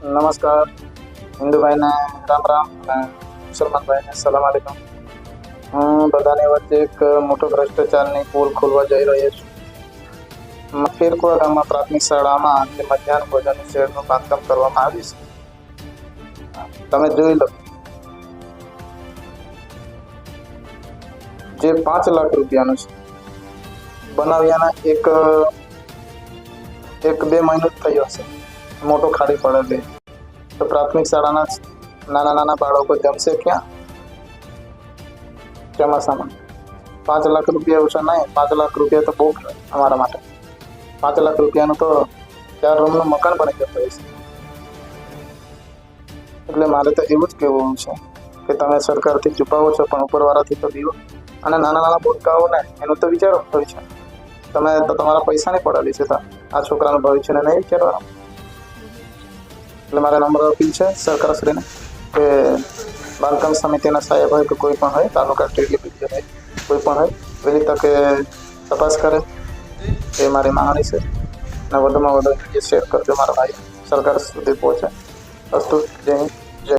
નમસ્કાર. હિન્દુભાઈને રામ રામ અને મુસલમાનભાઈને સલામ આલેકુમ. હું બધાની વચ્ચે એક મોટો ભ્રષ્ટાચારની પોલ ખોલવા જઈ રહ્યો છું. મફેરકુવા ગામમાં પ્રાથમિક શાળામાં જે મધ્યાહન ભોજનની શેડનું બાંધકામ કરવામાં આવ્યું છે, તમે જોઈ લો. જે 5 લાખ રૂપિયાનું છે. બનાવ્યાના એક બે મહિનો જ થયો હશે. મોટો ખાડી પડેલી તો પ્રાથમિક શાળાના નાના નાના બાળકો જમશે ક્યાં ચોમાસામાં? 5 લાખ રૂપિયા ઓછા નહીં, 5 લાખ રૂપિયા તો બહુ અમારા માટે. 5 લાખ રૂપિયાનું તો 4 રૂમનું મકાન બની જતું હોય છે. એટલે મારે તો એવું જ કહેવું છે કે તમે સરકારથી છુપાવો છો પણ ઉપરવાળાથી તો દીવો. અને નાના નાના ભૂલકાઓને એનું તો વિચારો હોય છે. તમે તો તમારા પૈસાની પડેલી છે, આ છોકરાનું ભવિષ્યને નહીં વિચારવાનું. એટલે મારે નમ્ર અપીલ છે સરકારશ્રીને કે બાંધકામ સમિતિના સાહેબ હોય કે કોઈ પણ હોય, તાલુકા ટીડીપી હોય, કોઈ પણ હોય, વહેલી તકે તપાસ કરે એ મારી માંગણી છે. અને વધુમાં વધુ શેર કરજો મારા ભાઈ, સરકાર સુધી પહોંચે. અસ્તુ. જય હિન્દ.